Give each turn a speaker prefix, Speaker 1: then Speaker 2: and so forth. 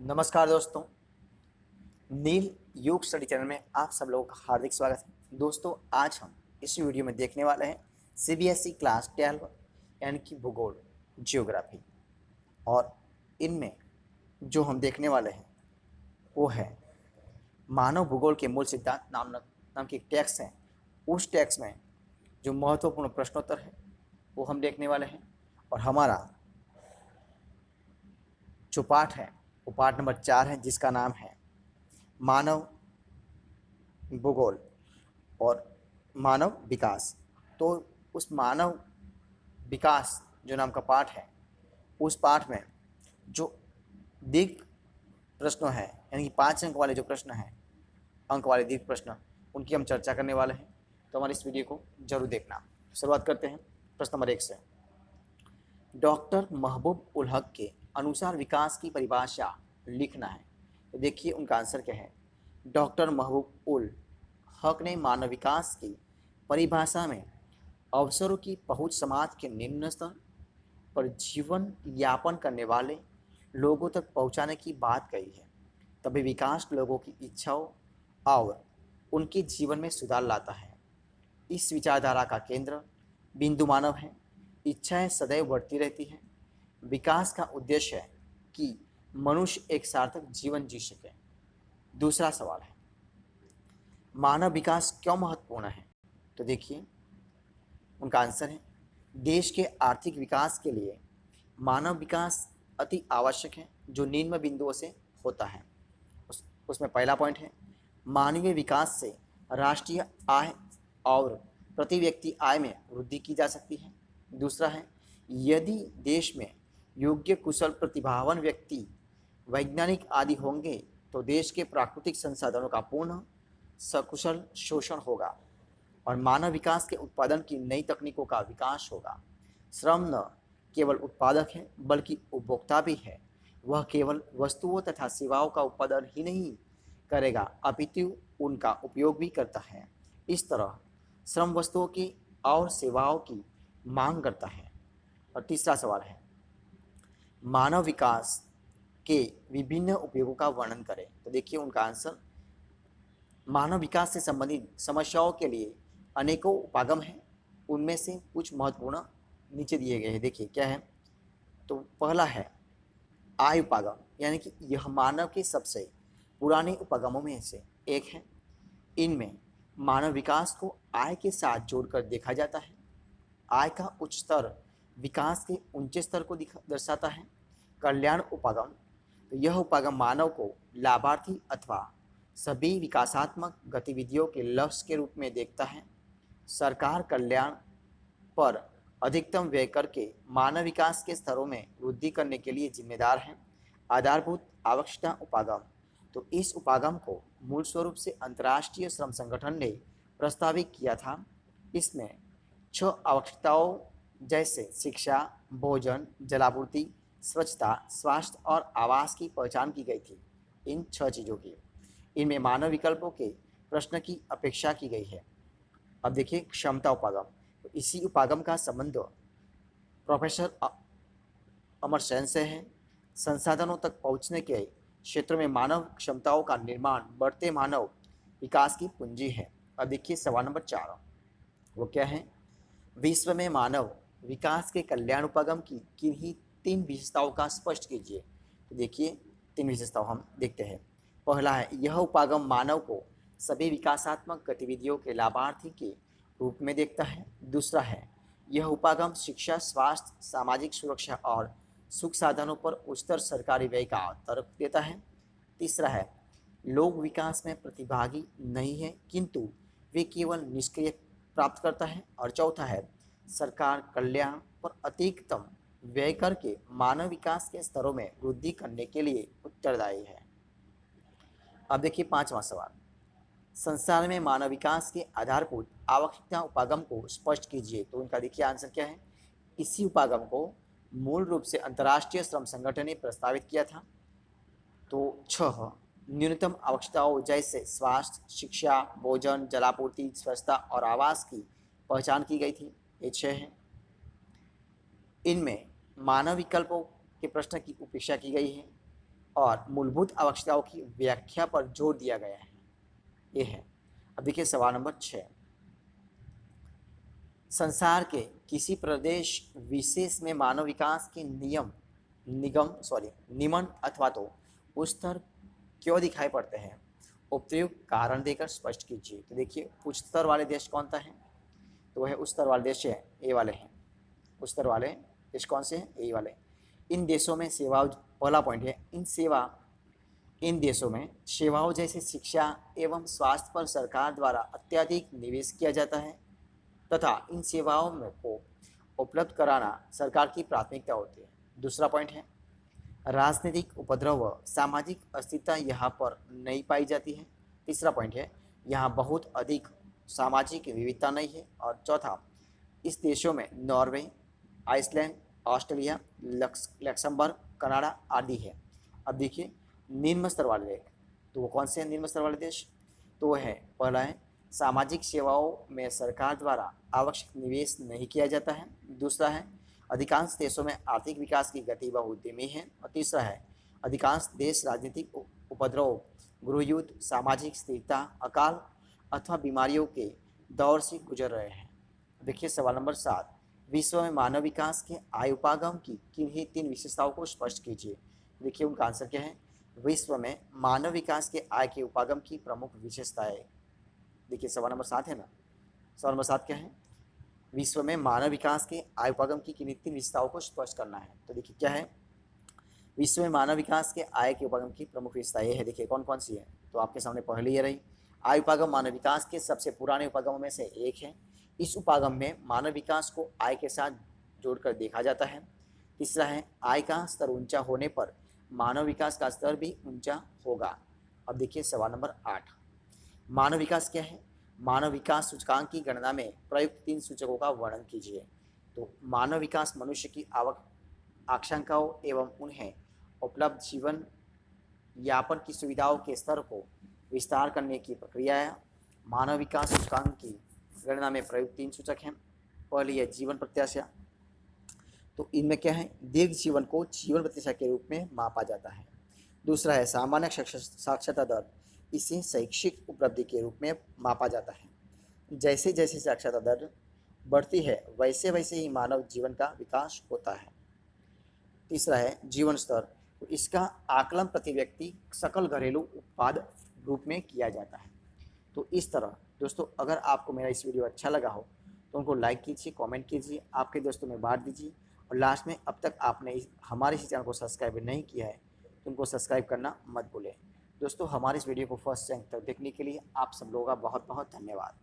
Speaker 1: नमस्कार दोस्तों। नील योग स्टडी चैनल में आप सब लोगों का हार्दिक स्वागत है। दोस्तों, आज हम इस वीडियो में देखने वाले हैं सीबीएसई क्लास 12 यानी कि भूगोल जियोग्राफी। और इनमें जो हम देखने वाले हैं वो है मानव भूगोल के मूल सिद्धांत नाम की एक टेक्स्ट है। उस टेक्स्ट में जो महत्वपूर्ण प्रश्नोत्तर है वो हम देखने वाले हैं। और हमारा जो पाठ है वो पाठ नंबर 4 है, जिसका नाम है मानव भूगोल और मानव विकास। तो उस मानव विकास जो नाम का पाठ है, उस पाठ में जो दीर्घ प्रश्न है यानी कि 5 अंक वाले जो प्रश्न हैं, अंक वाले दीर्घ प्रश्न, उनकी हम चर्चा करने वाले हैं। तो हमारी इस वीडियो को जरूर देखना। शुरुआत करते हैं प्रश्न नंबर 1 से। डॉक्टर महबूब उल हक के अनुसार विकास की परिभाषा लिखना है। तो देखिए उनका आंसर क्या है। डॉक्टर महबूब उल हक ने मानव विकास की परिभाषा में अवसरों की पहुंच, समाज के निम्न स्तर पर जीवन यापन करने वाले लोगों तक पहुंचाने की बात कही है। तभी विकास लोगों की इच्छाओं और उनके जीवन में सुधार लाता है। इस विचारधारा का केंद्र बिंदु मानव है। इच्छाएं सदैव बढ़ती रहती हैं। विकास का उद्देश्य है कि मनुष्य एक सार्थक जीवन जी सके। दूसरा सवाल है, मानव विकास क्यों महत्वपूर्ण है। तो देखिए उनका आंसर है, देश के आर्थिक विकास के लिए मानव विकास अति आवश्यक है, जो निम्न बिंदुओं से होता है। उसमें पहला पॉइंट है, मानवीय विकास से राष्ट्रीय आय और प्रति व्यक्ति आय में वृद्धि की जा सकती है। दूसरा है, यदि देश में योग्य, कुशल, प्रतिभावान व्यक्ति, वैज्ञानिक आदि होंगे तो देश के प्राकृतिक संसाधनों का पूर्ण सकुशल शोषण होगा और मानव विकास के उत्पादन की नई तकनीकों का विकास होगा। श्रम न केवल उत्पादक है बल्कि उपभोक्ता भी है। वह केवल वस्तुओं तथा सेवाओं का उत्पादन ही नहीं करेगा अपितु उनका उपयोग भी करता है। इस तरह श्रम वस्तुओं की और सेवाओं की मांग करता है। और तीसरा सवाल है, मानव विकास के विभिन्न उपयोगों का वर्णन करें। तो देखिए उनका आंसर, मानव विकास से संबंधित समस्याओं के लिए अनेकों उपागम हैं। उनमें से कुछ महत्वपूर्ण नीचे दिए गए हैं। देखिए क्या है। तो पहला है आय उपागम, यानी कि यह मानव के सबसे पुराने उपागमों में से एक है। इनमें मानव विकास को आय के साथ जोड़कर देखा जाता है। आय का उच्च स्तर विकास के ऊंचे स्तर को दर्शाता है। कल्याण उपागम, तो यह उपागम मानव को लाभार्थी अथवा सभी विकासात्मक गतिविधियों के लक्ष्य के रूप में देखता है। सरकार कल्याण पर अधिकतम व्यय करके मानव विकास के स्तरों में वृद्धि करने के लिए जिम्मेदार है। आधारभूत आवश्यकता उपागम, तो इस उपागम को मूल स्वरूप से अंतर्राष्ट्रीय श्रम संगठन ने प्रस्तावित किया था। इसमें 6 आवश्यकताओं जैसे शिक्षा, भोजन, जलापूर्ति, स्वच्छता, स्वास्थ्य और आवास की पहचान की गई थी। इन 6 चीज़ों की, इनमें मानव विकल्पों के प्रश्न की अपेक्षा की गई है। अब देखिए क्षमता उपागम, तो इसी उपागम का संबंध प्रोफेसर अमर सेन से है। संसाधनों तक पहुंचने के क्षेत्र में मानव क्षमताओं का निर्माण बढ़ते मानव विकास की पूंजी है। अब देखिए सवाल नंबर 4, वो क्या है। विश्व में मानव विकास के कल्याण उपागम की किन्हीं 3 विशेषताओं का स्पष्ट कीजिए। तो देखिए 3 विशेषताओं हम देखते हैं। पहला है, यह उपागम मानव को सभी विकासात्मक गतिविधियों के लाभार्थी के रूप में देखता है। दूसरा है, यह उपागम शिक्षा, स्वास्थ्य, सामाजिक सुरक्षा और सुख साधनों पर उच्चतर सरकारी व्यय का तर्क देता है। तीसरा है, लोग विकास में प्रतिभागी नहीं है किंतु वे केवल निष्क्रिय प्राप्त करता है। और चौथा है, सरकार कल्याण पर अधिकतम व्यय करके मानव विकास के स्तरों में वृद्धि करने के लिए उत्तरदायी है। अब देखिए 5वां सवाल, संसार में मानव विकास के आधारभूत आवश्यकता उपागम को स्पष्ट कीजिए। तो उनका देखिए आंसर क्या है। इसी उपागम को मूल रूप से अंतर्राष्ट्रीय श्रम संगठन ने प्रस्तावित किया था। तो 6 न्यूनतम आवश्यकताओं जैसे स्वास्थ्य, शिक्षा, भोजन, जलापूर्ति, स्वच्छता और आवास की पहचान की गई थी। ये 6 हैं। इनमें मानव विकल्पों के प्रश्न की उपेक्षा की गई है और मूलभूत आवश्यकताओं की व्याख्या पर जोर दिया गया है। ये है। अब देखिए सवाल नंबर 6, संसार के किसी प्रदेश विशेष में मानव विकास के निमन अथवा तो उच्चतर क्यों दिखाई पड़ते हैं? उपयुक्त कारण देकर स्पष्ट कीजिए। तो देखिए उच्चतर वाले देश कौन सा है? तो वह उच्चतर वाले देश है, ए वाले हैं। उच्चतर वाले देश कौन से हैं? ए वाले। इन देशों में सेवाओं, पहला पॉइंट है, इन देशों में सेवाओं जैसे शिक्षा एवं स्वास्थ्य पर सरकार द्वारा अत्यधिक निवेश किया जाता है तथा इन सेवाओं में को उपलब्ध कराना सरकार की प्राथमिकता होती है। दूसरा पॉइंट है, राजनीतिक उपद्रव व सामाजिक अस्थिरता यहाँ पर नहीं पाई जाती है। तीसरा पॉइंट है, यहाँ बहुत अधिक सामाजिक विविधता नहीं है। और चौथा, इस देशों में Norway, Iceland, Australia, Luxembourg, Canada आदि है। अब देखिए निम्न स्तर वाले देश, तो वो कौन से हैं निम्न स्तर वाले देश? तो वो है, पहला है, सामाजिक सेवाओं में सरकार द्वारा आवश्यक निवेश नहीं किया जाता है। दूसरा है, अधिकांश देशों में आर्थिक विकास की गति बहुत धीमी है। और तीसरा है, अधिकांश देश राजनीतिक उपद्रव, गृहयुद्ध, सामाजिक स्थिरता, अकाल अथवा बीमारियों के दौर से गुजर रहे हैं। देखिए सवाल नंबर 7, विश्व में मानव विकास के आय उपागम की किन्हीं 3 विशेषताओं को स्पष्ट कीजिए। देखिए उनका आंसर क्या है? विश्व में मानव विकास के आय के उपागम की प्रमुख विशेषताएं। देखिए सवाल नंबर 7 है ना, सवाल नंबर 7 क्या है? विश्व में मानव विकास के आय उपागम की किन्हीं 3 विशेषताओं को स्पष्ट करना है। तो देखिए क्या है, विश्व में मानव विकास के आय के उपागम की प्रमुख विशेषता ये है। देखिए कौन कौन सी है, तो आपके सामने पहले ये रही, आय उपागम मानव विकास के सबसे पुराने उपागमों में से एक है। इस उपागम में मानव विकास को आय के साथ जोड़कर देखा जाता है। तीसरा है, आय का स्तर ऊंचा होने पर मानव विकास का स्तर भी ऊंचा होगा। अब देखिए सवाल नंबर 8, मानव विकास क्या है? मानव विकास सूचकांक की गणना में प्रयुक्त 3 सूचकों का वर्णन कीजिए। तो मानव विकास मनुष्य की आकांक्षाओं एवं उन्हें उपलब्ध जीवन यापन की सुविधाओं के स्तर को विस्तार करने की प्रक्रिया है। मानव विकास सूचकांक की गणना में प्रयुक्त 3 सूचक हैं। पहली है जीवन प्रत्याशा, तो इनमें क्या है, दीर्घ जीवन को जीवन प्रत्याशा के रूप में मापा जाता है। दूसरा है सामान्य साक्षरता दर, इसे शैक्षिक उपलब्धि के रूप में मापा जाता है। जैसे जैसे साक्षरता दर बढ़ती है वैसे वैसे ही मानव जीवन का विकास होता है। तीसरा है जीवन स्तर, तो इसका आकलन प्रति व्यक्ति सकल घरेलू उत्पाद रूप में किया जाता है। तो इस तरह दोस्तों, अगर आपको मेरा इस वीडियो अच्छा लगा हो तो उनको लाइक कीजिए, कमेंट कीजिए, आपके दोस्तों में बांट दीजिए। और लास्ट में, अब तक आपने हमारे इस चैनल को सब्सक्राइब नहीं किया है तो उनको सब्सक्राइब करना मत भूलें। दोस्तों हमारे इस वीडियो को फर्स्ट से अंत तक देखने के लिए आप सब लोगों का बहुत बहुत धन्यवाद।